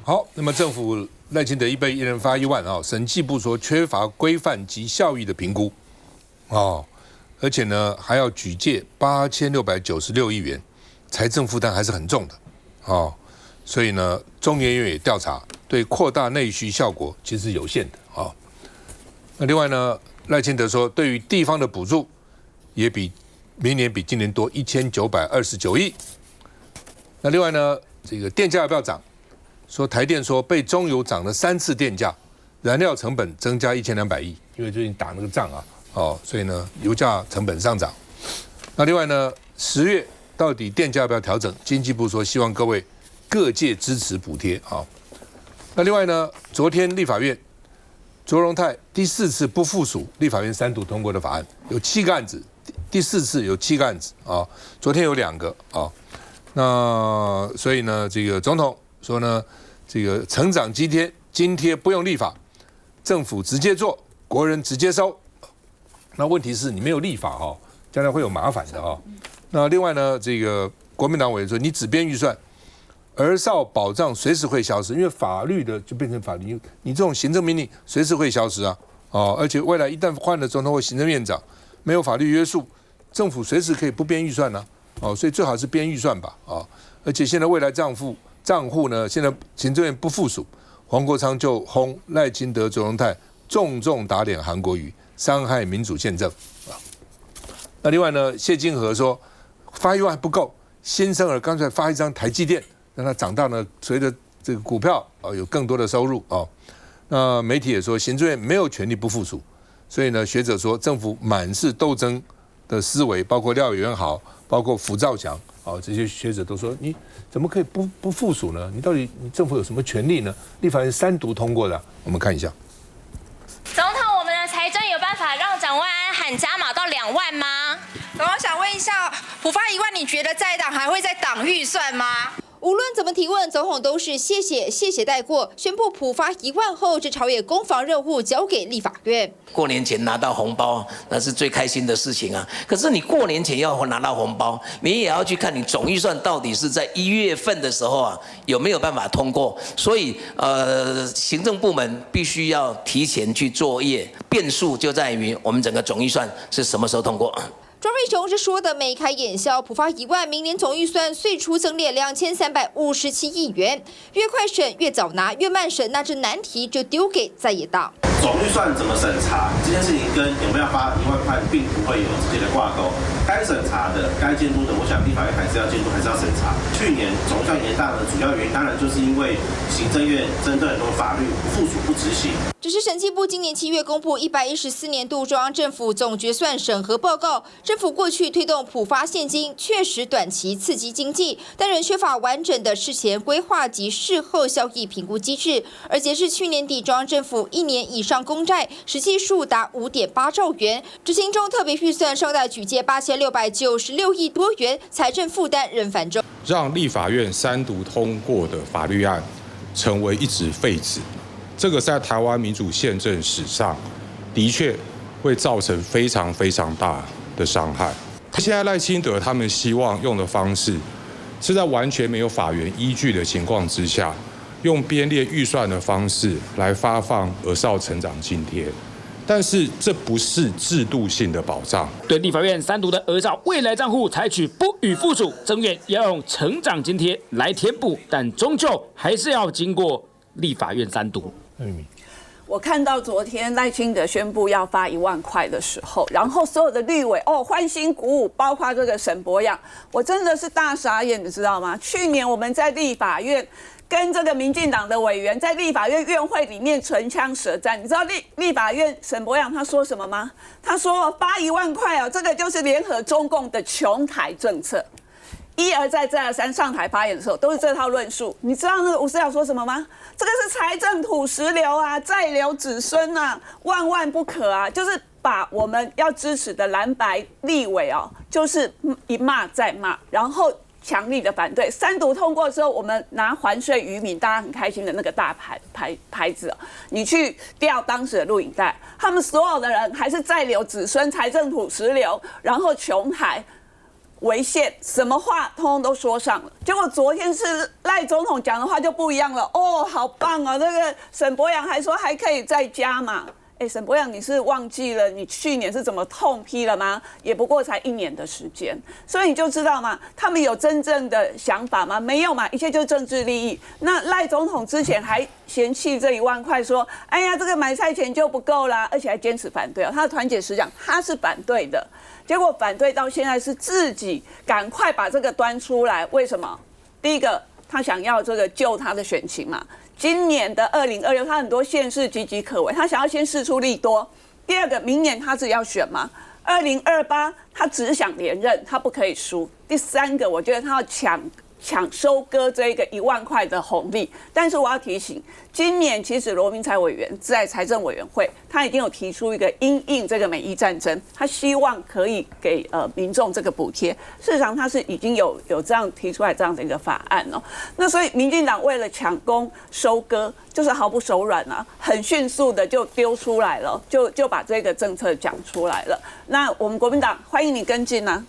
好，那麼政府賴清德一人發1萬啊，審計部說缺乏規範及效益的評估哦，而且呢還要舉借8696億元，財政負擔還是很重的哦，所以呢中研院也調查，對擴大內需效果其實有限的啊。那另外呢，賴清德說對於地方的補助也比明年比今年多1929億。那另外呢，這個電價要不要漲？說台電說被中油漲了3次電價，燃料成本增加1200億，因為最近打那個仗啊，哦，所以呢油價成本上漲。那另外呢，10月到底電價要不要調整？經濟部說希望各位各界支持補貼啊。那另外呢，昨天立法院卓榮泰第4次不附屬立法院3讀通過的法案，有7個案子，第4次有7個案子啊，昨天有2個啊。那所以呢，這個總統說呢，這個成長津貼不用立法，政府直接做，國人直接收。那問題是你沒有立法哈，將來會有麻煩的哈。那另外呢，這個國民黨委員說，你只編預算，兒少保障隨時會消失，因為法律的就變成法律，你這種行政命令隨時會消失啊。哦，而且未來一旦換了總統或行政院長，沒有法律約束，政府隨時可以不編預算呢。哦，所以最好是編預算吧，啊，而且現在未來賬戶呢，現在行政院不附屬，黃國昌就轟賴清德、卓榮泰重重打臉韓國瑜，傷害民主憲政啊。那另外呢，謝金河說發1萬還不夠，新生兒乾脆發一張台積電，讓他長大呢，隨着這個股票啊有更多的收入啊。那媒體也說，行政院沒有權利不附屬，所以呢，學者說政府滿是鬥爭的思維，包括廖元豪，包括符兆祥，哦，這些學者都說，你怎麼可以不附屬呢？你到底你政府有什麼權利呢？立法院3讀通過的，我們看一下。總統，我們的財政有辦法讓蔣萬安喊加碼到2萬嗎？總統想問一下，普發1萬，你覺得在黨還會再擋預算嗎？無論怎麼提問，總統都是謝謝帶過，宣布普發1萬後，這朝野攻防任務交給立法院。過年前拿到紅包，那是最開心的事情啊。可是你過年前要拿到紅包，你也要去看你總預算到底是在1月份的時候啊，有沒有辦法通過。所以行政部門必須要提前去作業，變數就在於我們整個總預算是什麼時候通過。莊瑞雄是說的眉開眼笑，普發1萬，明年總預算歲出增列2357億元，越快審越早拿，越慢審那這難題就丟給在野黨。總預算怎麼審查這件事情跟有沒有發1萬塊並不會有直接的掛鈎，該審查的、該監督的，我想立法院還是要監督，還是要審查。去年總預算延宕的主要原因，當然就是因為行政院針對很多法律不附屬不執行。只是審計部今年7月公布114年度中央政府總決算審核報告，政府過去推動普發現金，確實短期刺激經濟，但仍缺乏完整的事前規劃及事後效益評估機制。而截至去年底，中央政府1年以上公債實際數達5.8兆元，執行中特別預算尚待舉借8696億多元，財政負擔仍繁重。讓立法院3讀通過的法律案成為一紙廢紙，這個在台灣民主憲政史上的確會造成非常非常大的傷害。現在賴清德他們希望用的方式，是在完全沒有法源依據的情況之下，用編列預算的方式來發放兒少成長津貼，但是這不是制度性的保障。對立法院3讀的兒少未來賬戶採取不予附屬，增院要用成長津貼來填補，但終究還是要經過立法院3讀。我看到昨天賴清德宣布要發1萬塊的時候，然後所有的立委歡欣鼓舞，包括這個沈伯洋，我真的是大傻眼，你知道嗎？去年我們在立法院跟這個民進黨的委員在立法院院會裡面唇槍舌戰，你知道立法院沈伯洋他說什麼嗎？他說發1萬塊這個就是聯合中共的窮台政策。一而再再而三上台發言的時候都是這套論述。你知道那個吳思瑤說什麼嗎？這個是財政土石流啊，再留子孫啊，萬萬不可啊！就是把我們要支持的藍白立委就是一罵再罵，然後強力的反對。3讀通過之後，我們拿還稅於民，大家很開心的那個大牌子你去調當時的錄影帶，他們所有的人還是再留子孫，財政土石流，然後窮台。違憲，什麼話通通都說上了。結果昨天是賴總統講的話就不一樣了，哦，好棒啊！這個沈伯洋還說還可以再加嘛。沈伯洋，你是忘記了你去年是怎麼痛批了嗎？也不過才1年的時間，所以你就知道嘛，他們有真正的想法嗎？沒有嘛，一切就是政治利益。那賴總統之前還嫌棄這1萬塊，說，哎呀，這個買菜錢就不夠啦，而且還堅持反對。他的團結時講他是反對的，結果反對到現在是自己趕快把這個端出來。為什麼？第一個，他想要這個救他的選情嘛。今年的2026，他很多縣市岌岌可危，他想要先釋出利多。第二個，明年他自己要選嘛，2028他只想連任，他不可以輸。第三個，我覺得他要搶收割這個1萬塊的紅利。但是我要提醒，今年其實羅明才委員在財政委員會，他已經有提出一個因應這個美伊戰爭，他希望可以給民眾這個補貼。事實上，他是已經有這樣提出來這樣的一個法案哦。那所以民進黨為了搶攻收割，就是毫不手軟啊，很迅速的就丟出來了，就把這個政策講出來了。那我們國民黨歡迎你跟進啊。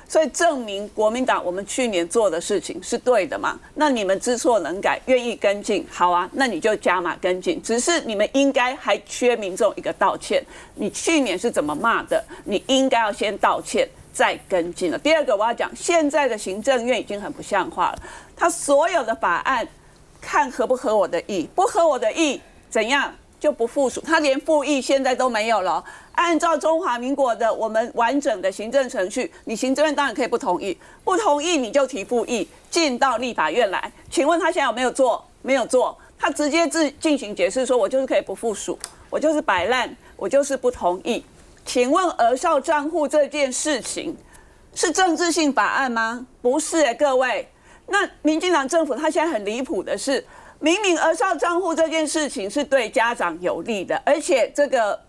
所以證明國民黨我們去年做的事情是對的嘛？那你們知錯能改，願意跟進，好啊，那你就加碼跟進。只是你們應該還缺民眾一個道歉。你去年是怎麼罵的？你應該要先道歉再跟進了。第二個我要講，現在的行政院已經很不像話了，他所有的法案看合不合我的意，不合我的意怎樣就不附屬，他連復議現在都沒有了。按照中華民國的我們完整的行政程序，你行政院當然可以不同意，不同意你就提復議進到立法院來。請問他現在有沒有做？沒有做，他直接進行解釋說，我就是可以不附屬，我就是擺爛，我就是不同意。請問兒少賬戶這件事情是政治性法案嗎？不是各位。那民進黨政府他現在很離譜的是，明明兒少賬戶這件事情是對家長有利的，而且這個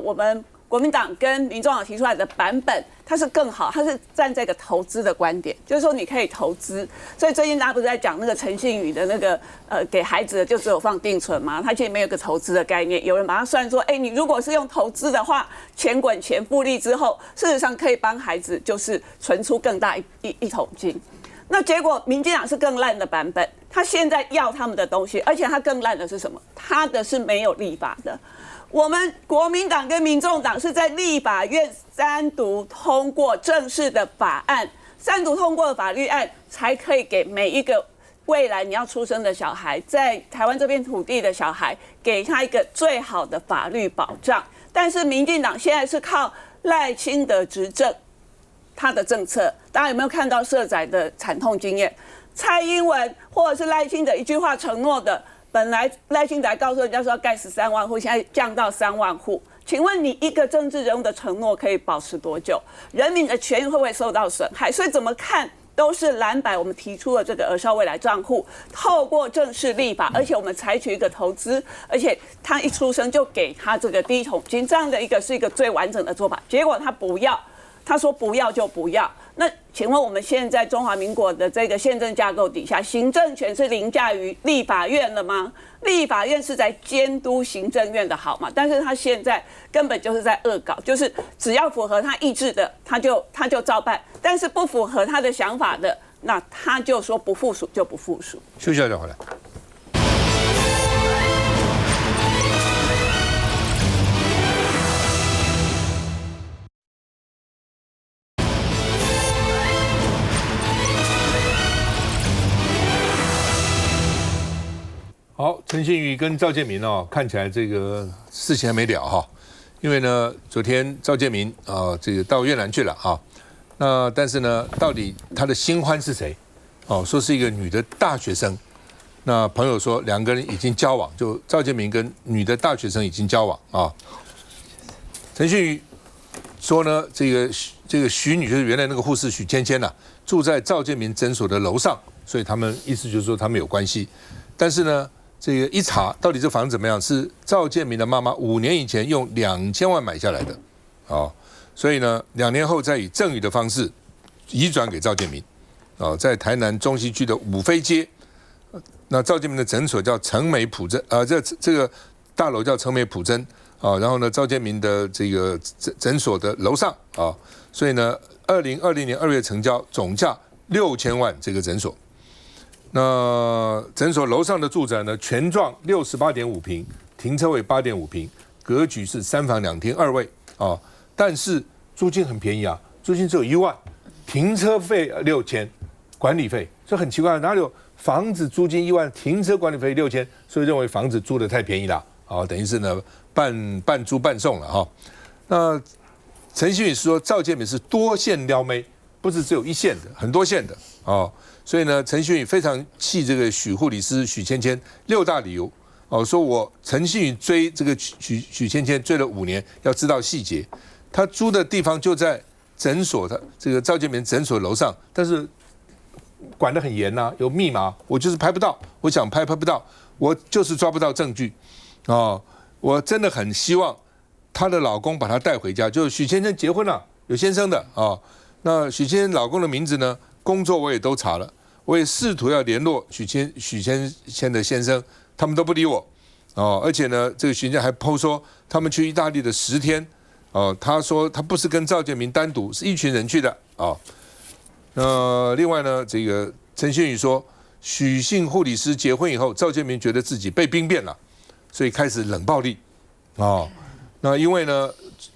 我們國民黨跟民眾黨提出來的版本，它是更好，它是站在一個投資的觀點，就是說你可以投資。所以最近大家不是在講那個陳信宇的那個給孩子的就只有放定存嗎？他其實沒有一個投資的概念。有人把它算說，你如果是用投資的話，錢滾錢複利之後，事實上可以幫孩子就是存出更大一桶金。那結果民進黨是更爛的版本，他現在要他們的東西，而且他更爛的是什麼？他的是沒有立法的。我們國民黨跟民眾黨是在立法院3讀通過正式的法案，3讀通過的法律案才可以給每一個未來你要出生的小孩，在台灣這片土地的小孩，給他一個最好的法律保障。但是民進黨現在是靠賴清德執政，他的政策，大家有沒有看到社宅的慘痛經驗？蔡英文或者是賴清德一句話承諾的，本來賴清德還告訴人家說要蓋13萬戶，現在降到3萬戶。請問你一個政治人物的承諾可以保持多久？人民的權益會不會受到損害？所以怎麼看都是藍白。我們提出了這個兒少未來賬戶，透過正式立法，而且我們採取一個投資，而且他一出生就給他這個第一桶金，這樣的一個是一個最完整的做法。結果他不要。他說不要就不要。那請問我們現在中華民國的這個憲政架構底下，行政權是凌駕於立法院了嗎？立法院是在監督行政院的好嘛？但是他現在根本就是在惡搞，就是只要符合他意志的，他就照辦；但是不符合他的想法的，那他就說不附屬就不附屬。休息一下回来。好，陳信宇跟趙建銘哦，看起來這個事情還沒了哈，因為呢，昨天趙建銘這個到越南去了哈，那但是呢，到底他的新歡是誰？哦，說是一個女的大學生，那朋友說兩個人已經交往，就趙建銘跟女的大學生已經交往啊。陳信宇說呢，這個徐女就是原來那個護士許芊芊吶，住在趙建銘診所的樓上，所以他們意思就是說他們有關係，但是呢。這個一查，到底這房子怎麼樣？是趙建銘的媽媽5年以前用2000萬買下來的，所以呢，2年後再以贈與的方式移轉給趙建銘，在台南中西區的五妃街，那趙建銘的診所叫成美普珍，這個大樓叫成美普珍，然後呢，趙建明的這個診所的樓上啊，所以呢，2020年2月成交，總價6000萬這個診所。那診所樓上的住宅呢，全幢68.5坪，停車位8.5坪，格局是3房2廳2衛啊，但是租金很便宜啊，租金只有1萬，停車費6000，管理費，這很奇怪，哪裡有房子租金1萬，停車管理費6000，所以認為房子租得太便宜了啊，等於是呢半租半送了哈。那陳新宇說趙建銘是多線撩妹，不是只有一線的，很多線的啊。所以呢，陳新宇非常氣這個許護理師許芊芊6大理由哦，說我陳新宇追這個許芊芊追了5年，要知道細節。他租的地方就在診所的這個趙建銘診所樓上，但是管得很嚴吶，有密碼，我就是拍不到，我想拍不到，我就是抓不到證據哦。我真的很希望她的老公把她帶回家，就是許芊芊結婚了，有先生的啊、哦。那許芊芊老公的名字呢？工作我也都查了，我也試圖要聯絡許芊芊的先生，他們都不理我哦。而且呢，這個許芊芊還 po 說他們去意大利的10天哦。他說他不是跟趙建銘單獨，是一群人去的哦。另外呢，這個陳新宇說，許姓護理師結婚以後，趙建銘覺得自己被兵變了，所以開始冷暴力哦。那因為呢，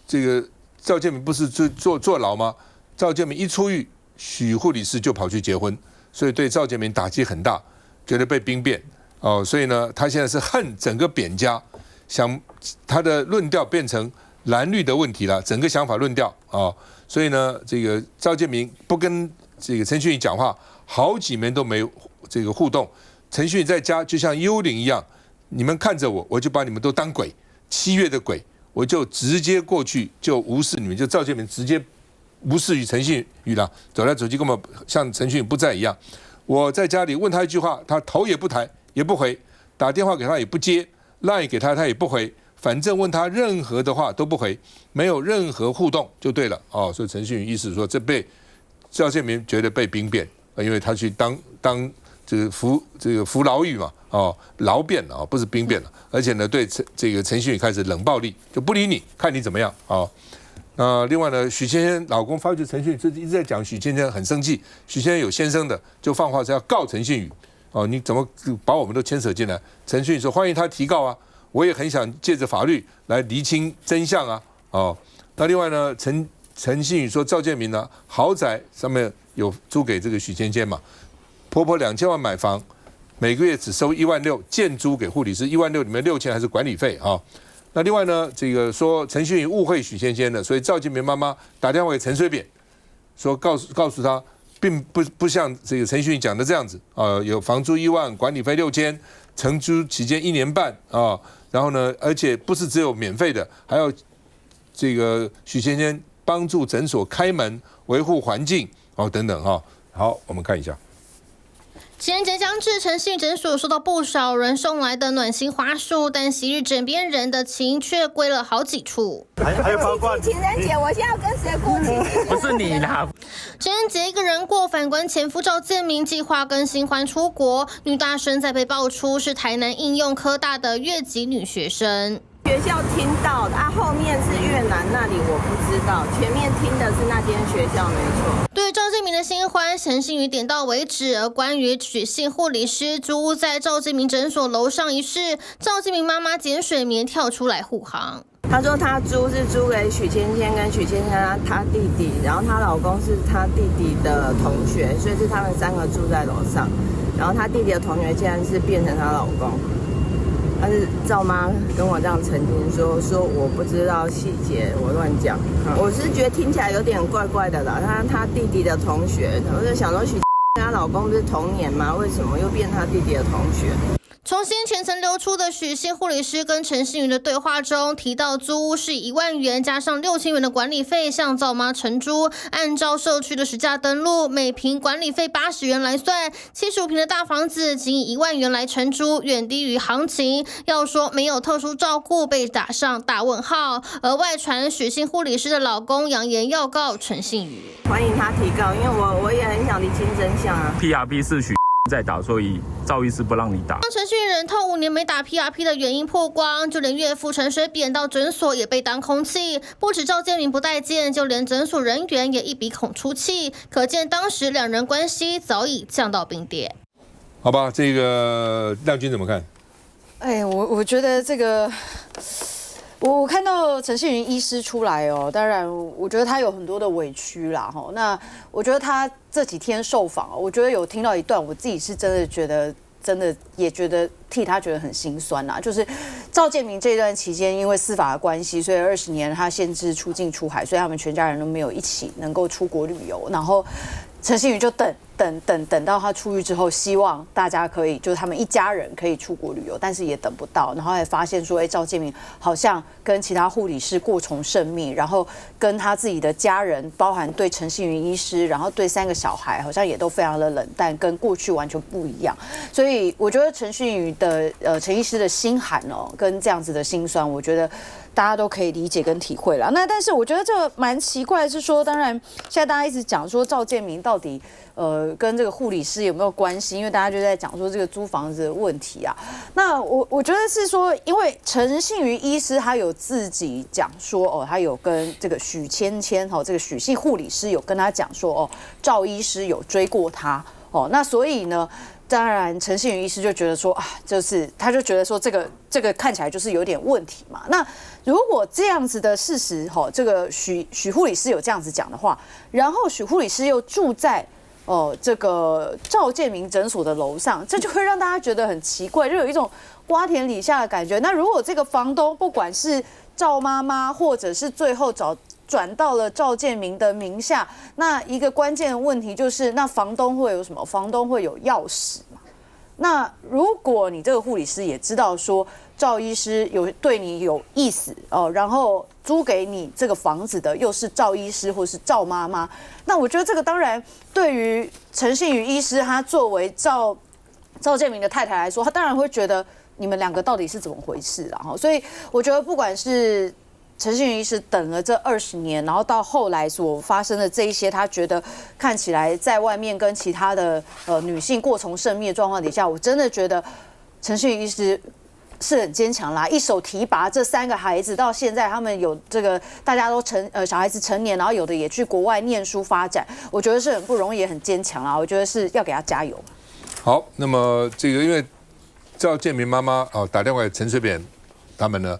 這個趙建銘不是坐牢嗎？趙建銘一出獄，許護理師就跑去結婚，所以對趙建銘打擊很大，覺得被兵變哦，所以呢，他現在是恨整個扁家，想他的論調變成藍綠的問題了，整個想法論調啊，所以呢，這個趙建銘不跟這個陳新宇講話，好幾年都沒這個互動。陳新宇在家就像幽靈一樣，你們看着我，我就把你們都當鬼，7月的鬼，我就直接過去就無視你們，就趙建銘直接無視於陳新宇了，走來走去根本像陳新宇不在一樣。我在家裡問他一句話，他頭也不抬也不回，打電話給他也不接，LINE 給他他也不回，反正問他任何的話都不回，沒有任何互動就對了哦。所以陳新宇意思說，這被趙建銘覺得被兵變，因為他去當這個服牢獄嘛，哦，牢變了哦，不是兵變了，而且呢，對這個陳新宇開始冷暴力，就不理你，看你怎麼樣哦。另外呢，許芊芊老公發覺陳新宇一直在講許芊芊很生氣，許芊芊有先生的，就放話是要告陳新宇哦，你怎麼把我們都牽扯進來？陳新宇說歡迎他提告啊，我也很想借着法律來釐清真相啊，哦，那另外呢，陳新宇說趙建銘呢豪宅上面有租給這個許芊芊嘛，婆婆2000萬買房，每個月只收16000，間租給護理師16000，裡面6000還是管理費啊。那另外呢，這個說陳新宇誤會許芊芊了，所以趙建銘媽媽打電話給陳水扁，說告訴他，並不像這個陳新宇講的這樣子啊，有房租1萬，管理費6000，承租期間1年半啊，然後呢，而且不是只有免費的，還要這個許芊芊幫助診所開門、維護環境哦等等哈。好，我們看一下。情人節將至，陳新宇診所收到不少人送來的暖心花束，但昔日枕邊人的情卻歸了好幾處。還有包括情人節，我現在要跟誰過情人節？不是你啦。情人節一個人過，反觀前夫趙建銘計劃跟新歡出國，女大生再被爆出是台南應用科大的越籍女學生。學校聽到的啊，後面是越南那裡我不知道，前面聽的是那間學校沒錯。對趙建銘的新歡，陳新宇點到為止。而關於許姓護理師租屋在趙建銘診所樓上一事，趙建銘媽媽簡水綿跳出來護航。她說她租是租給許芊芊跟許芊芊她弟弟，然後她老公是她弟弟的同學，所以是他們3個住在楼上。然後她弟弟的同學竟然是變成她老公。但是趙媽跟我這樣澄清說我不知道細節，我亂講。我是覺得聽起來有點怪怪的啦。他弟弟的同學，我就想說許跟她老公不是同年嗎？為什麼又變他弟弟的同學？從先前曾流出的許姓護理師跟陳新宇的對話中提到，租屋是1萬元加上6000元的管理費向趙媽承租，按照社區的實價登錄，每坪管理費80元來算，75坪的大房子僅以1萬元來承租，遠低於行情。要說沒有特殊照顧，被打上大問號。而外傳許姓護理師的老公揚言要告陳新宇，歡迎他提告，因為我也很想釐清真相啊。PRB 是許在打，所以趙醫師不讓你打。陳信妤忍痛5年沒打 PRP 的原因曝光，就連岳父陳水扁到診所也被當空氣。不止趙建銘不待見，就連診所人員也一鼻孔出氣，可見當時兩人關係早已降到冰點。好吧，這個亮君怎麼看？我覺得這個。我看到陳信妤醫師出來哦，當然我覺得他有很多的委屈啦哈。那我覺得他這幾天受訪，我覺得有聽到一段，我自己是真的覺得，也覺得替他覺得很心酸啦。就是趙建銘這一段期間，因為司法的關係，所以20年他限制出境出海，所以他們全家人都沒有一起能夠出國旅遊，然後陳信妤就等到他出獄之後，希望大家可以，就是他們一家人可以出國旅遊，但是也等不到，然後還發現說，趙建銘好像跟其他護理師過從甚密，然後跟他自己的家人，包含對陳信妤醫師，然後對3個小孩，好像也都非常的冷淡，跟過去完全不一樣。所以我覺得陳信妤的陳醫師的心寒哦，跟這樣子的心酸，我覺得大家都可以理解跟體會了。那但是我覺得這蠻奇怪的是說，當然現在大家一直講說趙建銘到底跟這個護理師有沒有關係？因為大家就在講說這個租房子的問題啊。那我覺得是說，因為陳信妤醫師他有自己講說他有跟這個許芊芊這個許姓護理師有跟他講說趙醫師有追過他那所以呢，當然陳信妤醫師就覺得說就是他就覺得說這個看起來就是有點問題嘛。那如果這樣子的事實這個許護理師有這樣子講的話，然後許護理師又住在這個趙建銘診所的樓上，這就會讓大家覺得很奇怪，就有一種瓜田李下的感覺。那如果這個房東不管是趙媽媽，或者是最後轉到了趙建銘的名下，那一個關鍵的問題就是，那房東會有什麼？房東會有鑰匙嘛？那如果你這個護理師也知道說趙醫師對你有意思然後租給你這個房子的又是趙醫師或是趙媽媽，那我覺得這個當然對於陳信妤醫師他作為趙建銘的太太來說，他當然會覺得你們兩個到底是怎麼回事啦。所以我覺得不管是陳信妤醫師等了這20年，然後到後來所發生的這一些，他覺得看起來在外面跟其他的女性過從甚密的狀況底下，我真的覺得陳信妤醫師是很堅強啦，一手提拔這3個孩子，到現在他們有這個大家都小孩子成年，然後有的也去國外念書發展，我覺得是很不容易，也很堅強啦。我覺得是要給他加油。好，那麼這個因為趙建銘媽媽打電話給陳水扁他們呢，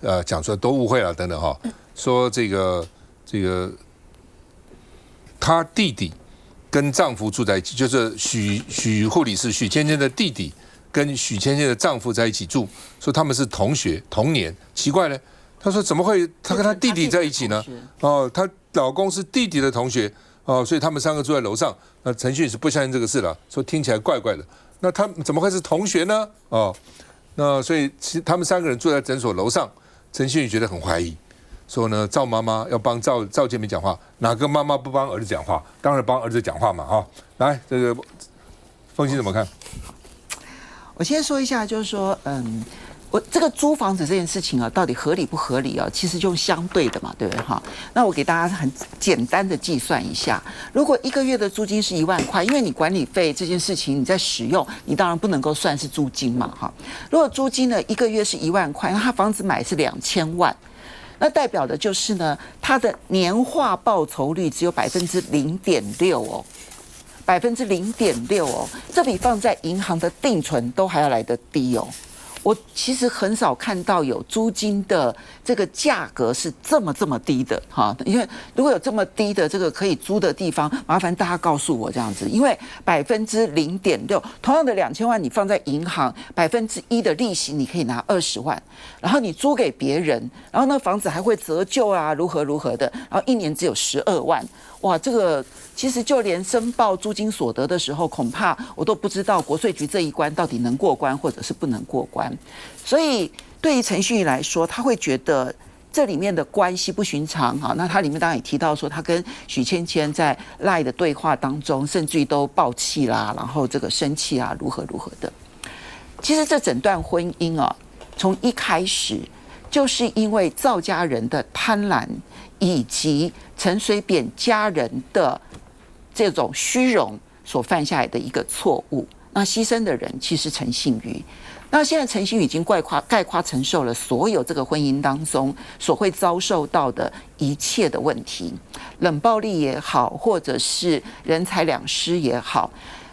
講說都誤會了等等說這個他弟弟跟丈夫住在一起，就是許護理師許芊芊的弟弟。跟許芊芊的丈夫在一起住，說他們是同學同年，奇怪呢？她說怎麼會她跟她弟弟在一起呢？她老公是弟弟的同學所以他們3個住在樓上。那陳信妤是不相信這個事了，說聽起來怪怪的。那他怎麼會是同學呢？那所以他們3個人住在診所樓上，陳信妤覺得很懷疑，說呢趙媽媽要幫趙建銘講話，哪個媽媽不幫兒子講話？當然幫兒子講話嘛來，這個鳳馨怎麼看？我先說一下，就是說，我這個租房子這件事情到底合理不合理其實就相對的嘛，对不对哈？那我給大家很簡單的計算一下，如果1個月的租金是1萬塊，因為你管理費這件事情你在使用，你當然不能夠算是租金嘛哈。如果租金呢1個月是1萬塊，那他房子買是2000萬，那代表的就是呢，他的年化報酬率只有0.6%。0.6%這比放在銀行的定存都還要來得低我其實很少看到有租金的這個價格是這麼低的因為如果有這麼低的這個可以租的地方，麻煩大家告訴我這樣子，因為0.6%，同樣的2000萬你放在銀行1%的利息，你可以拿20萬，然後你租給別人，然後那房子還會折舊如何的，然後1年只有12萬，哇，這個其實就連申報租金所得的時候，恐怕我都不知道國稅局這一關到底能過關或者是不能過關。所以對於陳信妤來說，他會覺得這裡面的關係不尋常那他裡面當然也提到說，他跟許芊芊在 LINE 的對話當中，甚至於都爆氣啦，然後這個生氣如何的。其實這整段婚姻從一開始就是因為趙家人的貪婪，以及陳水扁家人的這種虛榮所犯下來的一個錯誤。那犧牲的人其實是陳幸妤。那現在陳幸妤已經概括承受了所有這個婚姻當中所會遭受到的一切的問題，冷暴力也好，或者是人财兩失也好。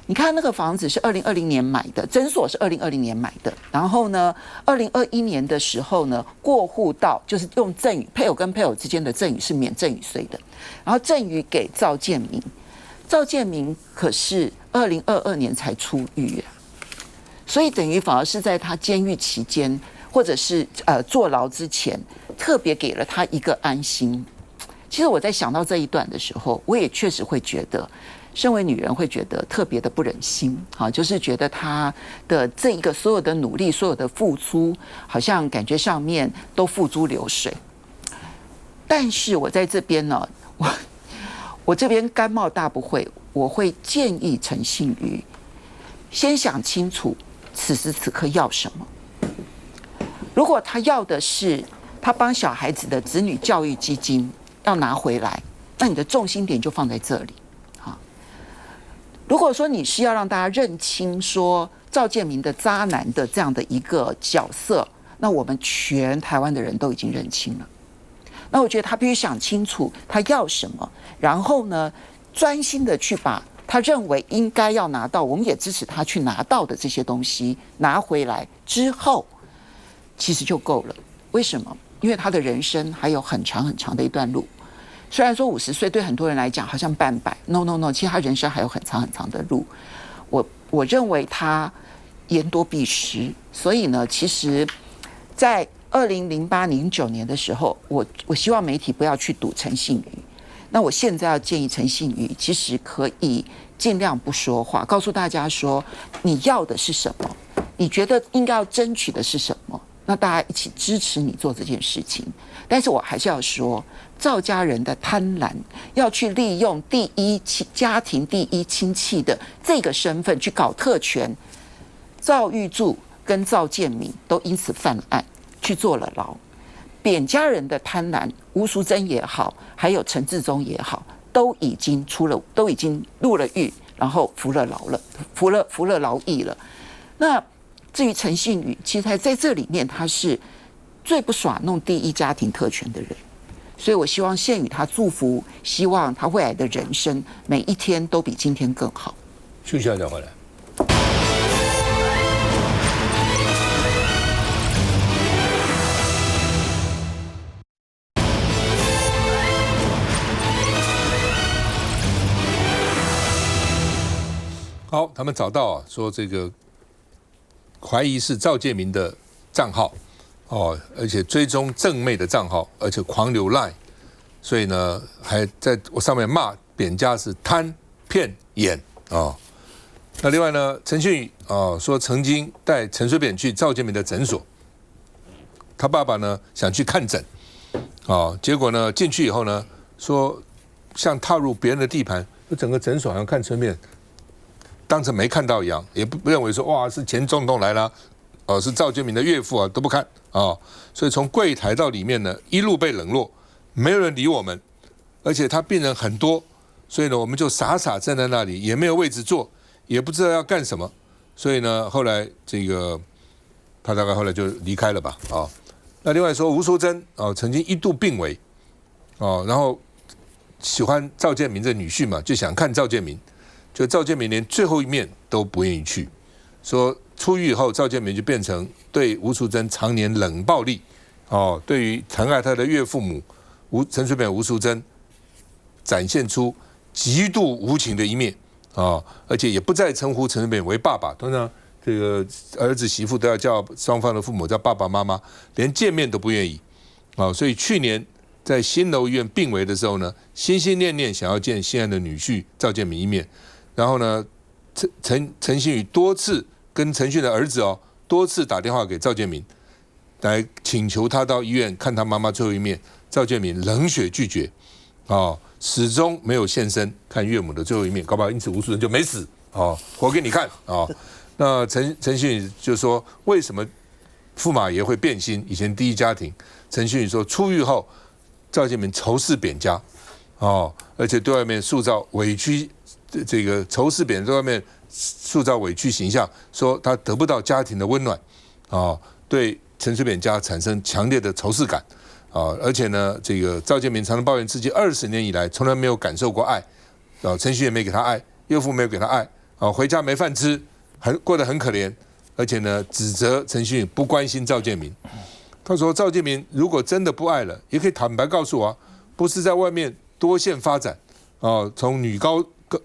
你看那個房子是2020年買的，診所是2020年買的，然後呢，2021年的時候呢，過戶到就是用贈與，配偶跟配偶之間的贈與是免贈與稅的，然後贈與給趙建銘，趙建銘可是2022年才出獄啊。所以等於反而是在他監獄期間，或者是坐牢之前，特別給了他一個安心。其實我在想到這一段的時候，我也確實會覺得，身為女人會覺得特別的不忍心啊，就是覺得他的這一個所有的努力、所有的付出，好像感覺上面都付諸流水。但是我在這邊呢，我這邊甘冒大不諱，我會建議陳幸妤先想清楚。此時此刻要什麼？如果他要的是他幫小孩子的子女教育基金要拿回來，那你的重心點就放在這裡。如果說你是要讓大家認清說趙建銘的渣男的這樣的一個角色，那我們全台灣的人都已經認清了。那我覺得他必須想清楚他要什麼，然後呢，專心的去把他認為應該要拿到，我們也支持他去拿到的這些東西拿回來之後，其實就夠了。為什麼？因為他的人生還有很長很長的一段路。雖然說50歲對很多人來講好像半百 ，no， 其實他人生還有很長很長的路。我認為他言多必失，所以呢，其實，在2008、09年的時候，我希望媒體不要去賭陳幸妤。那我現在要建議陳幸妤，其實可以盡量不說話，告訴大家說你要的是什麼，你覺得應該要爭取的是什麼，那大家一起支持你做這件事情。但是我還是要說，趙家人的貪婪，要去利用家庭第一親戚的這個身份去搞特權，趙玉柱跟趙建銘都因此犯案，去坐了牢。扁家人的貪婪，吳淑珍也好，還有陳致中也好，都已經入了獄，然後服了勞役了。那至於陳幸妤，其實在這裡面他是最不耍弄第一家庭特權的人，所以我希望獻予他祝福，希望他未來的人生每一天都比今天更好。休息一下再回來。好，他們找到說這個懷疑是趙建銘的賬號哦，而且追蹤正妹的賬號，而且狂流 LINE， 所以呢還在我上面罵扁家是貪騙演哦。那另外呢，陳幸妤說曾經帶陳水扁去趙建銘的診所，他爸爸呢想去看診結果呢進去以後呢說像踏入別人的地盤，就整個診所好像看陳水扁當成沒看到一樣，也不認為說哇是前總統來了，是趙建銘的岳父都不看所以從櫃檯到裡面呢一路被冷落，沒有人理我們，而且他病人很多，所以呢我們就傻傻站在那裡，也沒有位置坐，也不知道要幹什麼，所以呢後來這個他大概後來就離開了吧那另外說吳淑珍曾經一度病危然後喜歡趙建銘這女婿嘛，就想看趙建銘。就趙建銘連最後一面都不願意去，說出獄以後，趙建銘就變成對吳淑珍常年冷暴力，對於疼愛他的岳父母陳水扁、吳淑珍展現出極度無情的一面而且也不再稱呼陳水扁為爸爸，通常這個兒子媳婦都要叫雙方的父母叫爸爸媽媽，連見面都不願意所以去年在新樓醫院病危的時候呢，心心念念想要見心愛的女婿趙建銘一面。然後呢，陳幸妤多次跟陳迅的兒子多次打電話給趙建銘，來請求他到醫院看他媽媽最後一面。趙建銘冷血拒絕，始終沒有現身看岳母的最後一面，搞不好因此吳淑珍就沒死，活給你看那陳幸妤就說，為什麼駙馬爺會變心？以前第一家庭，陳幸妤說出獄後，趙建銘仇視扁家，而且對外面塑造委屈。這個仇視扁在外面塑造委屈形象，說他得不到家庭的溫暖，對陳水扁家產生強烈的仇視感，而且呢，這個趙建銘常常抱怨自己20年以來從來沒有感受過愛，陳旭也沒給他愛，岳父沒有給他愛，回家沒飯吃，過得很可憐，而且呢，指責陳旭不關心趙建銘。他說趙建銘如果真的不愛了，也可以坦白告訴我，不是在外面多線發展，從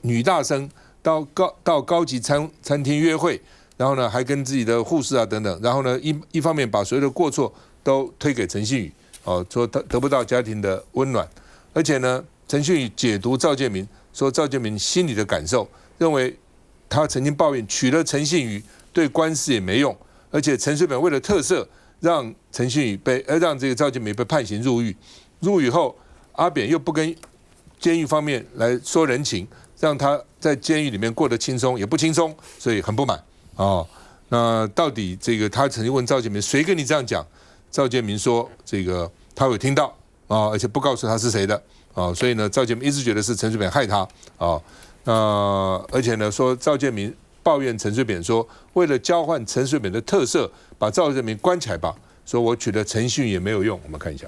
女大生到高級餐廳約會，然後呢還跟自己的護士啊等等，然後呢一方面把所有的過錯都推給陳信宇，說他得不到家庭的溫暖，而且呢陳信宇解讀趙建銘，說趙建銘心裡的感受，認為他曾經抱怨娶了陳信宇對官司也沒用，而且陳水扁為了特赦，讓陳信宇讓這個趙建銘被判刑入獄，入獄後阿扁又不跟監獄方面來說人情，讓他在監獄裡面過得輕鬆也不輕鬆，所以很不滿。那到底這個他曾經問趙建銘，誰跟你這樣講？趙建銘說這個他有聽到而且不告訴他是誰的所以呢趙建銘一直覺得是陳水扁害他而且呢說趙建銘抱怨陳水扁說，為了交換陳水扁的特赦，把趙建銘關起來吧，說我取了陳信宇也沒有用。我們看一下。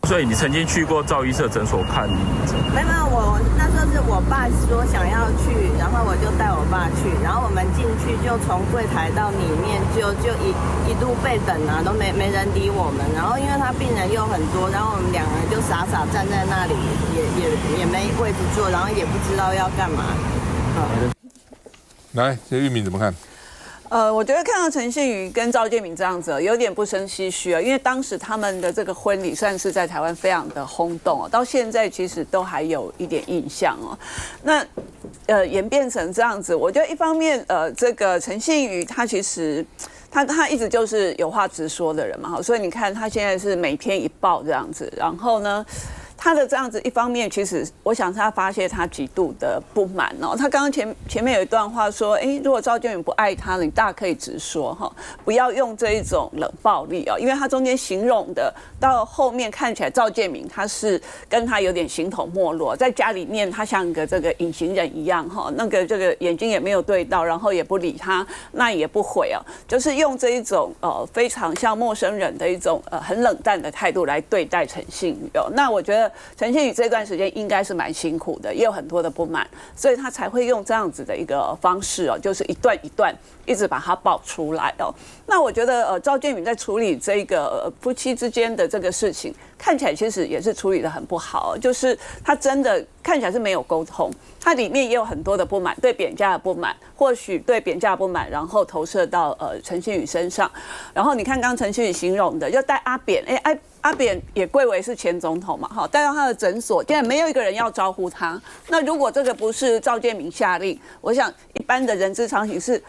所以你曾經去過趙醫師診所看？沒有，我那時候是我爸說想要去，然後我就帶我爸去，然後我們進去就從櫃檯到裡面就一路被等啊，都沒人理我們。然後因為他病人又很多，然後我们2個人就傻傻站在那裡，也沒位置坐，然後也不知道要幹嘛。來，這玉敏怎麼看？我覺得看到陳信宇跟趙建銘這樣子，有點不勝唏噓啊，因為當時他們的這個婚禮算是在台灣非常的轟動哦，到現在其實都還有一點印象哦。那演變成這樣子，我覺得一方面這個陳信宇他其實他一直就是有話直說的人嘛，所以你看他現在是每天一報這樣子，然後呢，他的這樣子一方面，其實我想他發洩他極度的不滿哦。他剛剛前面有一段話說，如果趙建銘不愛他了，你大可以直說哈，不要用這一種冷暴力哦，因為他中間形容的到後面看起來趙建銘他是跟他有點形同陌路，在家裡面他像個這個隱形人一樣哈，那個這個眼睛也沒有對到，然後也不理他，那也不回哦，就是用這一種非常像陌生人的一種很冷淡的態度來對待陳信宇哦。那我覺得陳信宇這段時間應該是蠻辛苦的，也有很多的不滿，所以他才會用這樣子的一個方式哦，就是一段一段一直把它爆出來哦。那我覺得趙建銘在處理這個夫妻之間的這個事情，看起來其實也是處理得很不好，就是他真的看起來是沒有溝通，他裡面也有很多的不滿，對扁家的不滿，或許對扁家的不滿，然後投射到陳信宇身上。然後你看剛陳信宇形容的，就帶阿扁，阿扁也貴為是前總統嘛，哈，帶到他的診所，竟然沒有一個人要招呼他。那如果這個不是趙建銘下令，我想一般的人之常情是，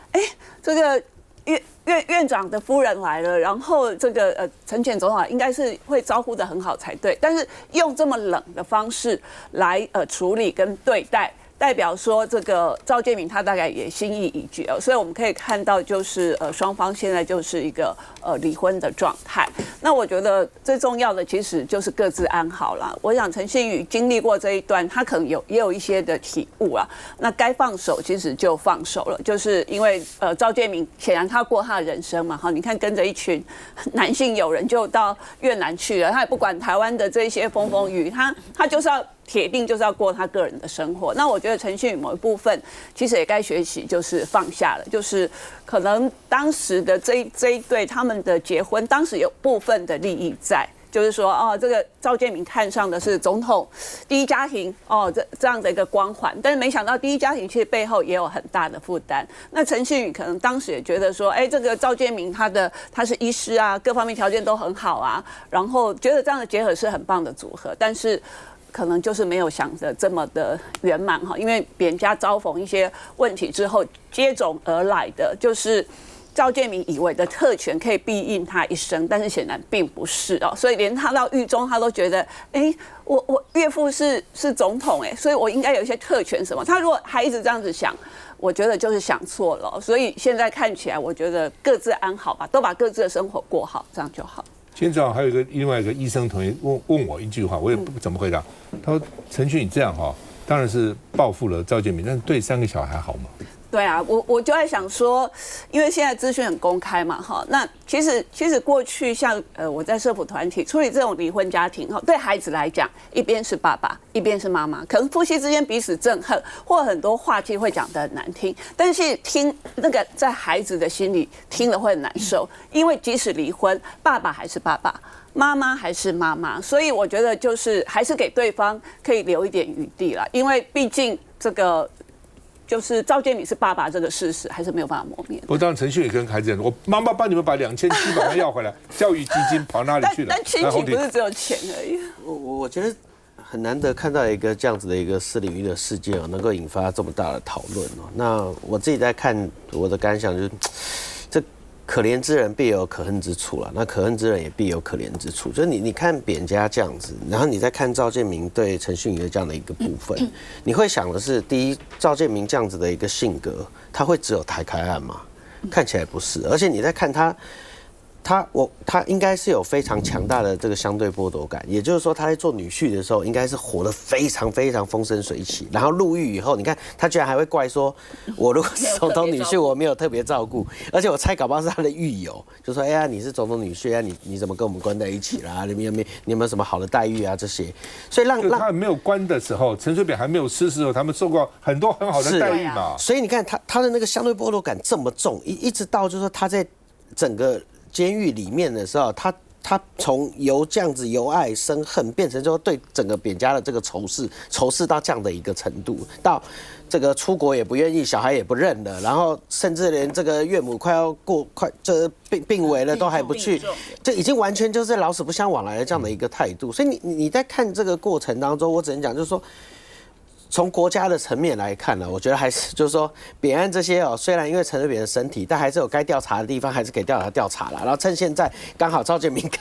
這個院長的夫人來了，然後這個陳前總統應該是會招呼得很好才對，但是用這麼冷的方式來處理跟對待，代表說這個趙建銘他大概也心意已決，所以我們可以看到就是雙方現在就是一個離婚的狀態。那我覺得最重要的其實就是各自安好啦。我想陳信宇經歷過這一段，他可能也有一些的體悟啊。那該放手其實就放手了，就是因為趙建銘顯然他過他的人生嘛，哈，你看跟着一群男性友人就到越南去了，他也不管台灣的這些風風雨雨，他就是要鐵定就是要過他個人的生活。那我覺得陳信宇某一部分其實也該學習，就是放下了，就是可能當時的這一對他們的結婚，當時有部分的利益在，就是說這個趙建銘看上的是總統第一家庭這樣的一個光環，但是沒想到第一家庭其實背後也有很大的負擔。那陳信宇可能當時也覺得說，這個趙建銘他是醫師啊，各方面條件都很好啊，然後覺得這樣的結合是很棒的組合，但是可能就是沒有想着這麼的圓滿哈，因為扁家遭逢一些問題之後，接踵而來的就是趙建銘以為的特權可以庇蔭他一生，但是顯然並不是哦，所以連他到獄中，他都覺得，我岳父是總統所以我應該有一些特權什麼。他如果還一直這樣子想，我覺得就是想錯了。所以現在看起來，我覺得各自安好吧，都把各自的生活過好，這樣就好。今天早上還有另外一個醫生同學問我一句話，我也不怎麼回答。他說：“陳信宇這樣當然是報復了趙建銘，但是對3個小孩好嗎？”對啊，我就在想說，因為現在資訊很公開嘛，哈，那其實過去像我在社福团體處理這種離婚家庭，哈，對孩子來講，一邊是爸爸，一邊是媽媽，可能夫妻之間彼此憎恨，或很多話題會講得很難聽，但是聽那個在孩子的心裡聽了會很難受，因為即使離婚，爸爸還是爸爸，媽媽還是媽媽，所以我覺得就是還是給對方可以留一點餘地啦，因為畢竟這個。就是趙建銘是爸爸這個事實還是沒有辦法磨滅。我當陳旭也跟孩子講，我媽媽幫你們把2700萬要回來，教育基金跑哪裡去了？但親情不是只有錢而已。我覺得很難得看到一個這樣子的一個私領域的事件能夠引發這麼大的討論。那我自己在看，我的感想就是，這可憐之人必有可恨之處啦，那可恨之人也必有可憐之處。就是你看扁家這樣子，然後你再看趙建銘對陳旭的這樣的一個部分，你會想的是，第一，趙建銘這樣子的一個性格，他會只有台開案嗎？看起來不是，而且你在看他應該是有非常強大的這個相對剝奪感，也就是說他在做女婿的時候，應該是活得非常非常風生水起。然後入獄以後，你看他居然還會怪說，我如果是總統女婿，我沒有特別照顧，而且我猜搞不好是他的獄友，就說哎呀，你是總統女婿啊，你怎麼跟我們關在一起啦？你有沒有什麼好的待遇啊？這些，所以讓他沒有關的時候，陳水扁還沒有失勢的時候，他們受過很多很好的待遇嘛。所以你看他的那個相对剥夺感這麼重，一直到就是說他在整個監獄裡面的時候，他從由這樣子由愛生恨，變成就對整個扁家的這個仇視到這樣的一個程度，到這個出國也不願意，小孩也不認了，然後甚至連這個岳母快這病危了都還不去，這已經完全就是老死不相往來的這樣的一個態度。所以你在看這個過程當中，我只能講就是說，從國家的層面來看呢，我覺得還是就是說，扁案這些雖然因為陳水扁的身體，但還是有該調查的地方，還是給調查了。然後趁現在剛好趙建銘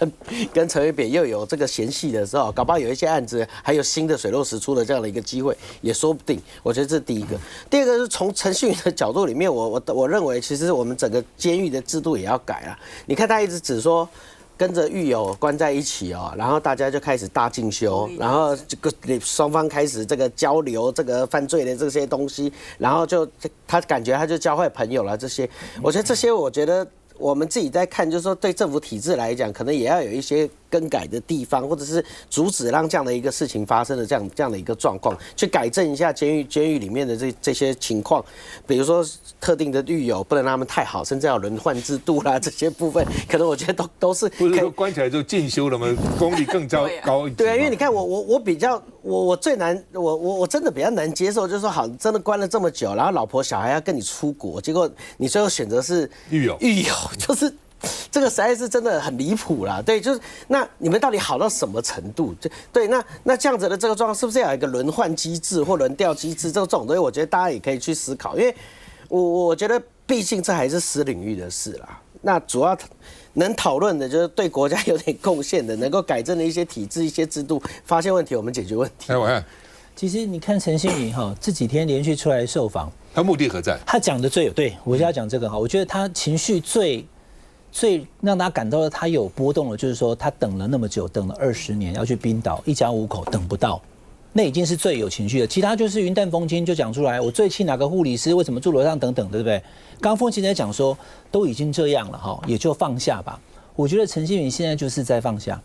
跟陳水扁又有這個嫌隙的時候，搞不好有一些案子還有新的水落石出的這樣的一個機會，也說不定。我覺得這是第一個。第二個是從程序員的角度裡面，我認為其實我們整個監獄的制度也要改了。你看他一直只說，跟着獄友關在一起然後大家就開始大進修，然後這個雙方開始這個交流這個犯罪的這些東西，然後就他感覺他就交壞朋友了這些，我覺得這些我覺得我們自己在看，就是說對政府體制來講，可能也要有一些更改的地方，或者是阻止讓這樣的一個事情發生的這樣的一個狀況，去改正一下監獄裡面的這些情況，比如說特定的獄友不能讓他們太好，甚至要輪換制度啦，這些部分可能我覺得都是不是說關起來就進修了嗎？功力更高一級。對啊，因為你看我最難我真的比較難接受，就是說好真的關了這麼久，然後老婆小孩要跟你出國，結果你最後選擇是獄友，就是這個實在是真的很離譜啦。對，就是那你們到底好到什麼程度？對，那這樣子的這個狀況是不是要有一個輪換機制或輪調機制？這種東西，我覺得大家也可以去思考，因為我覺得畢竟這還是私領域的事啦。那主要能討論的就是對國家有點貢獻的，能夠改正的一些體制、一些制度，發現問題我們解決問題。我看，其實你看陳信宇這幾天連續出來受訪，他目的何在？他講的最有對，我就要講這個哈，我覺得他情緒最讓大家感到他有波動的，就是說他等了那麼久，等了20年要去冰島，一家5口等不到，那已經是最有情緒的。其他就是雲淡風輕就講出來，我最氣哪個護理師，為什麼住樓上等等，對不對？剛風其實在講說都已經這樣了哈，也就放下吧。我覺得陳信宇現在就是在放下，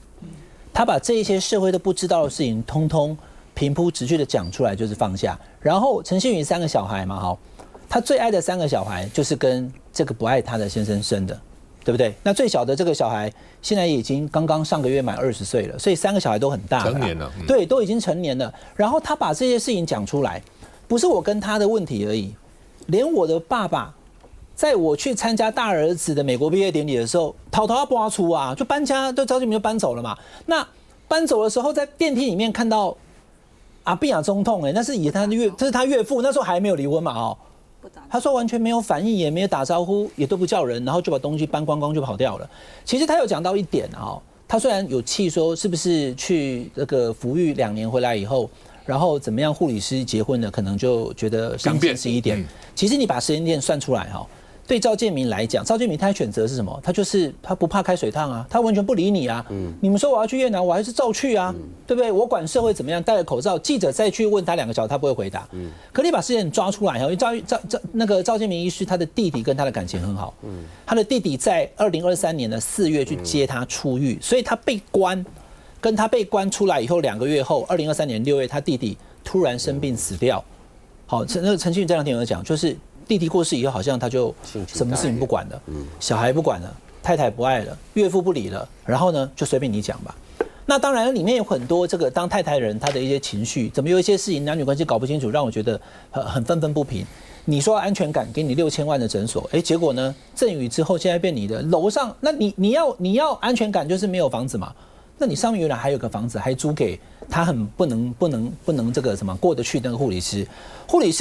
他把這一些社會都不知道的事情，通通平鋪直敘的講出來，就是放下。然後陳信宇3個小孩嘛，哈，他最愛的3個小孩就是跟這個不愛他的先生生的。對不對？那最小的這個小孩現在已經剛剛上個月滿20歲了，所以3個小孩都很大了，成年了，對，都已經成年了。然後他把這些事情講出來，不是我跟他的問題而已，連我的爸爸，在我去參加大兒子的美國畢業典禮的時候，偷偷要搬出啊，就搬家，就趙建銘就搬走了嘛。那搬走的時候，在電梯裡面看到阿扁啊總統，那是這是他岳父，那時候還沒有離婚嘛，他說完全沒有反應，也沒有打招呼，也都不叫人，然後就把東西搬光光就跑掉了。其實他有講到一點他雖然有氣說是不是去那個服役2年回來以後，然後怎麼樣護理師結婚了，可能就覺得傷心一點。其實你把時間點算出來對趙建銘來講，趙建銘他選擇是什麼？他不怕開水燙啊，他完全不理你啊。你們說我要去越南，我還是照去啊，對不對？我管社會怎麼樣，戴了口罩，記者再去問他2個小時，他不會回答。可你把事件抓出來，因為趙建銘醫師他的弟弟跟他的感情很好，他的弟弟在2023年的4月去接他出獄，所以他被關，跟他被關出來以後2個月後，2023年6月他弟弟突然生病死掉。好，那個陳慶雲這2天有講，就是弟弟過世以後，好像他就什麼事情不管了，小孩不管了，太太不愛了，岳父不理了，然後呢就隨便你講吧。那當然裡面有很多这個當太太人他的一些情緒，怎麼有一些事情男女關係搞不清楚，讓我覺得很憤憤不平。你說安全感給你6000萬的診所，結果呢贈與之後現在變你的樓上，那你要安全感就是沒有房子嘛？那你上面原來還有個房子，還租給他很不能這個什麼過得去那個護理師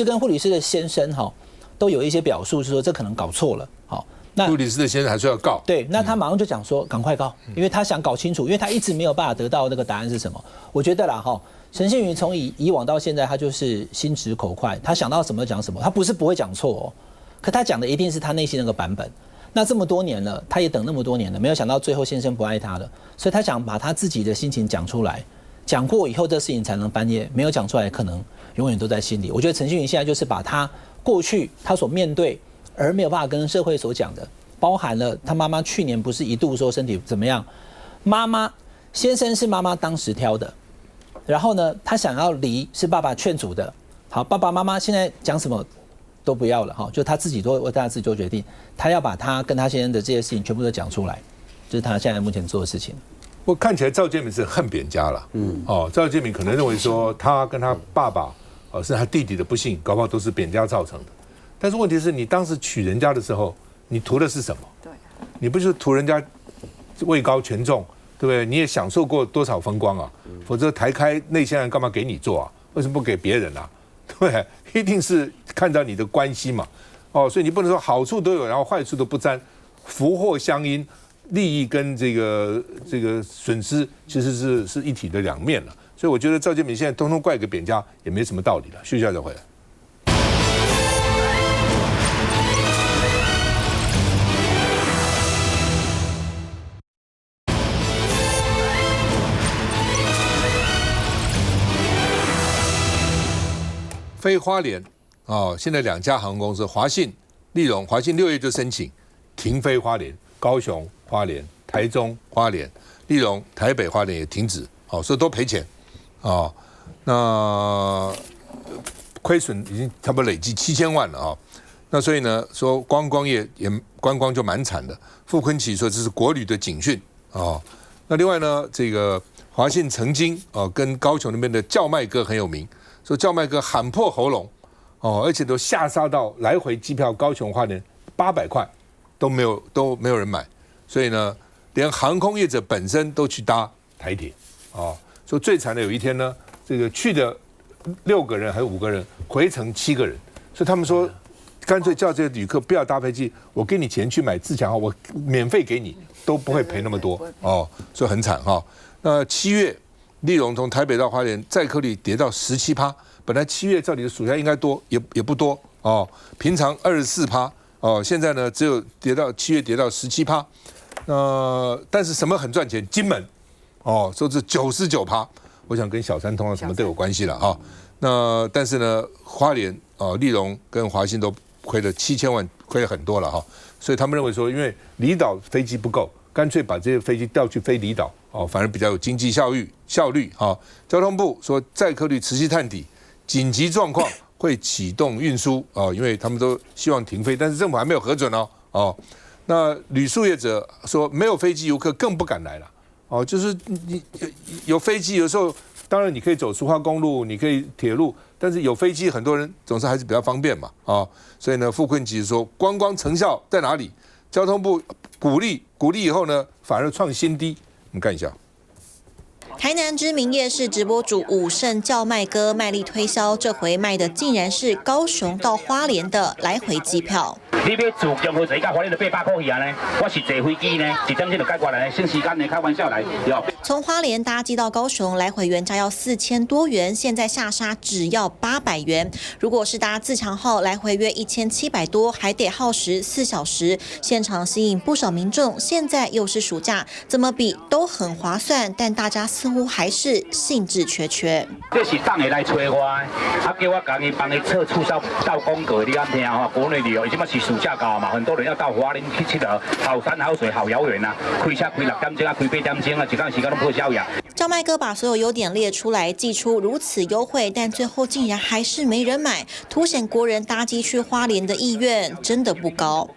跟護理師的先生哈，都有一些表述是說這可能搞錯了。好，那護理師的先生還是要告。對，那他馬上就講說趕快告，因為他想搞清楚，因為他一直沒有辦法得到那個答案是什麼。我覺得啦哈，陳信妤從以往到現在，他就是心直口快，他想到什麼講什麼，他不是不會講錯哦，可他講的一定是他內心那個版本。那這麼多年了，他也等那麼多年了，沒有想到最後先生不愛他了，所以他想把他自己的心情講出來，講過以後這事情才能翻頁，沒有講出來可能永遠都在心裡。我覺得陳信妤現在就是把他過去他所面對而沒有辦法跟社會所講的，包含了他媽媽去年不是一度說身體怎麼樣，先生是媽媽當時挑的，然後呢他想要離是爸爸勸阻的，好，爸爸媽媽現在講什麼都不要了哈，就他自己都為他自己做決定，他要把他跟他先生的這些事情全部都講出來，這是他現在目前做的事情。我看起來趙建銘是恨扁家了，趙建銘可能認為說他跟他爸爸是他弟弟的不幸，搞不好都是扁家造成的。但是問題是你當時娶人家的時候，你圖的是什麼？對，你不就是圖人家位高權重，對不對？你也享受過多少風光啊？否則台開內線案幹嘛給你做啊？為什麼不給別人啊？對，一定是看到你的關係嘛，所以你不能說好處都有，然後壞處都不沾，福禍相因，利益跟這個損失其實是一體的兩面了。所以我覺得趙建銘現在通通怪給扁家也沒什麼道理了。休息一下再回來。飛花蓮現在2家航空公司，華信、立榮，華信6月就申請停飛花蓮，高雄花蓮、台中花蓮，立榮台北花蓮也停止，所以都賠錢，那虧損已經差不多累計7000萬了那所以呢，說觀光業也觀光就蠻慘的。傅崑萁說這是國旅的警訊那另外呢，這個華信曾經跟高雄那邊的叫賣哥很有名。說叫賣哥喊破喉嚨，而且都下殺到來回機票高雄花蓮800塊都沒有人買，所以呢，連航空業者本身都去搭台鐵說最慘的有一天呢，這個去的6個人還有5個人，回程7個人，所以他們說乾脆叫這些旅客不要搭飛機，我給你錢去買自強號，我免費給你，都不會賠那麼多所以很慘那7月。立榮從台北到花蓮載客率跌到17%，本來7月照理的暑假應該多，也不多平常24%現在呢只有7月跌到17%，但是什麼很賺錢？金門說是99%，我想跟小三通什麼都有關係了那但是呢，花蓮立榮跟華信都虧了7000萬，虧了很多了所以他們認為說，因為離島飛機不夠，乾脆把這些飛機調去飛離島反而比較有經濟效率交通部說載客率持續探底，緊急狀況會啟動運輸因為他們都希望停飛，但是政府還沒有核准那旅宿業者說沒有飛機遊客更不敢來了就是你有飛機有時候當然你可以走蘇花公路，你可以鐵路，但是有飛機很多人總是還是比較方便嘛所以呢，傅崑萁說觀光成效在哪裡？交通部鼓勵以後呢，反而創新低。我們看一下。台南知名夜市直播主武聖叫賣哥賣力推銷，這回賣的竟然是高雄到花蓮的來回機票。你要自強和一甲花蓮就800塊去啊呢，我是坐飛機呢，1點鐘就解決了呢，省時間呢，開玩笑來。從花蓮搭機到高雄，來回原價要4000多元，現在下殺只要800元。如果是搭自強號，來回約1700多，還得耗時4小時，現場吸引不少民眾。現在又是暑假，怎麼比都很划算，但大家似乎還是興致缺缺。這是黨的來找我，叫我幫你撤促銷到廣告，你敢聽哈？國內旅遊現在是暑假到嘛，很多人要到花蓮去佚佗，好山好水好遙遠啊！開車開6點鐘啊，開8點鐘啊，一段時間都破銷呀。叫賣哥把所有優點列出來，祭出如此優惠，但最後竟然還是沒人買，凸顯國人搭機去花蓮的意願真的不高。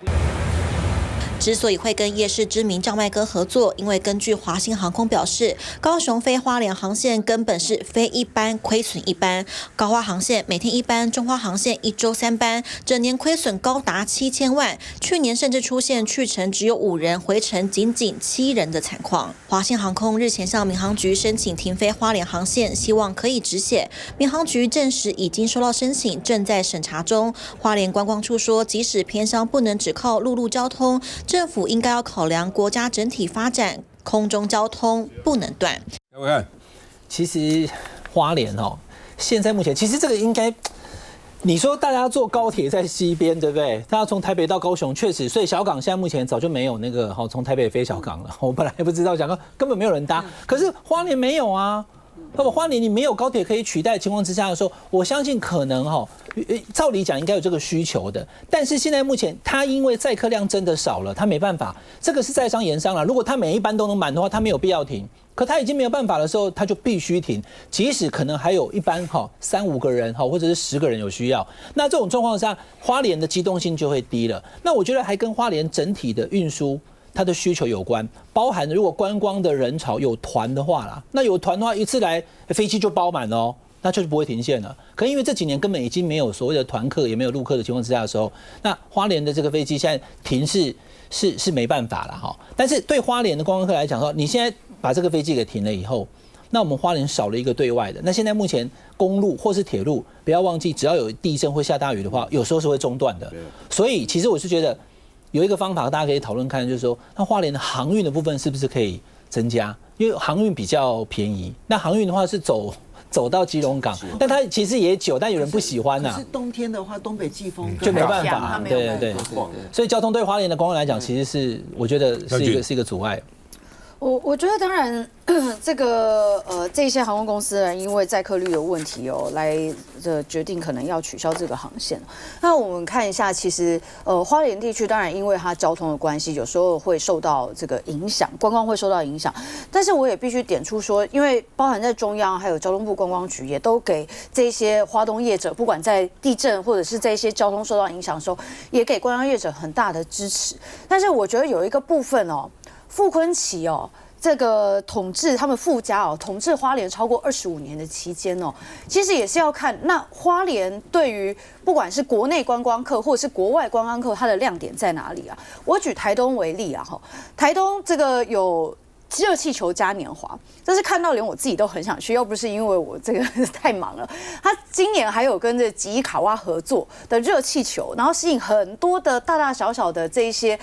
之所以會跟夜市知名叫賣哥合作，因為根據華信航空表示，高雄飛花蓮航線根本是飛一班虧損一班，高花航線每天1班，中花航線1週3班，整年虧損高達7000萬，去年甚至出現去程只有5人，回程僅7人的慘況。華信航空日前向民航局申請停飛花蓮航線，希望可以止血。民航局證實已經收到申請，正在審查中。花蓮觀光處說，即使偏鄉不能只靠陸路交通，政府應該要考量國家整體發展，空中交通不能斷。我看，其實花蓮現在目前其實這個應該，你說大家坐高鐵在西邊，對不對？大家從台北到高雄，確實，所以小港現在目前早就沒有那個從台北飛小港了。我本來也不知道，講說根本沒有人搭，可是花蓮沒有啊。那麼花蓮你沒有高鐵可以取代的情況之下的時候，我相信可能照理講應該有這個需求的，但是現在目前它因為載客量真的少了，它沒辦法，這個是在商言商了。如果它每一班都能滿的話，它沒有必要停。可它已經沒有辦法的時候，它就必須停，即使可能還有一班3-5個人或者是10個人有需要，那這種狀況下，花蓮的機動性就會低了。那我覺得還跟花蓮整體的運輸它的需求有關，包含如果觀光的人潮有團的話啦，那有團的話一次來飛機就包滿哦，那就是不會停線了。可因為這幾年根本已經沒有所謂的團客，也沒有陸客的情況之下的時候，那花蓮的這個飛機現在停是沒辦法了哈。但是對花蓮的觀光客來講說，你現在把這個飛機給停了以後，那我們花蓮少了一個對外的。那現在目前公路或是鐵路，不要忘記，只要有地震或下大雨的話，有時候是會中斷的。所以其實我是覺得。有一個方法，大家可以討論看，就是說，那花蓮的航運的部分是不是可以增加？因為航運比較便宜。那航運的話是走到基隆港，但它其實也久，但有人不喜歡吶。可是冬天的話，東北季風就沒辦法。对。所以交通對花蓮的觀光來講，其實是我覺得是一個阻礙。我覺得當然，這些航空公司呢，因為載客率的問題來決定可能要取消這個航線。那我們看一下，其實花蓮地區當然因為它交通的關係，有時候會受到這個影響，觀光會受到影響。但是我也必須點出說，因為包含在中央還有交通部觀光局也都給這些花東業者，不管在地震或者是這些交通受到影響的時候，也給觀光業者很大的支持。但是我覺得有一個部分傅崐萁這個統治他們傅家統治花蓮超過25年的期間其實也是要看那花蓮對於不管是國內觀光客或者是國外觀光客，它的亮點在哪裡啊？我舉台東為例台東這個有熱氣球嘉年華，這是看到連我自己都很想去，要不是因為我這個太忙了。他今年還有跟這吉伊卡哇合作的熱氣球，然後吸引很多的大大小小的這一些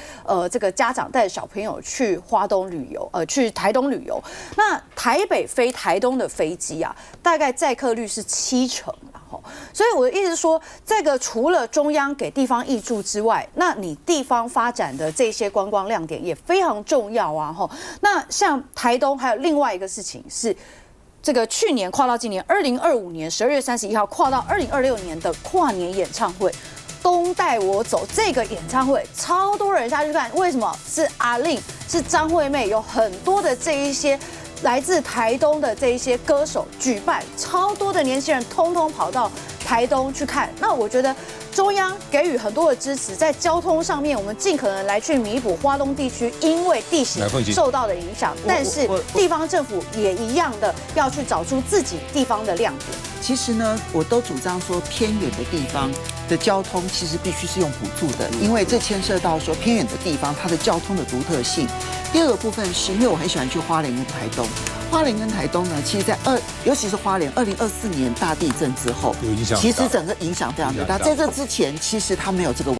這個家長帶着小朋友去花東旅遊，去台東旅遊。那台北飛台東的飛機啊，大概載客率是70%。所以我的意思是說，這個除了中央給地方挹注之外，那你地方發展的這些觀光亮點也非常重要啊。那像台東還有另外一個事情是，這個去年跨到今年2025年12月31號跨到2026年的跨年演唱會，東帶我走這個演唱會超多人下去看，為什麼？是阿令，是張惠妹，有很多的這一些來自台東的這一些歌手舉辦，超多的年輕人通通跑到台東去看。那我覺得中央給予很多的支持，在交通上面，我們盡可能來去彌補花東地區因為地形受到的影響，但是地方政府也一樣的要去找出自己地方的亮點。其實呢，我都主張說偏遠的地方的交通其實必須是用補助的，因為這牽涉到說偏遠的地方它的交通的獨特性。第二個部分是因為我很喜歡去花蓮跟台東，花蓮跟台東呢，其實在尤其是花蓮2024年大地震之後，其實整個影響非常大。在這之前，其實它沒有這個。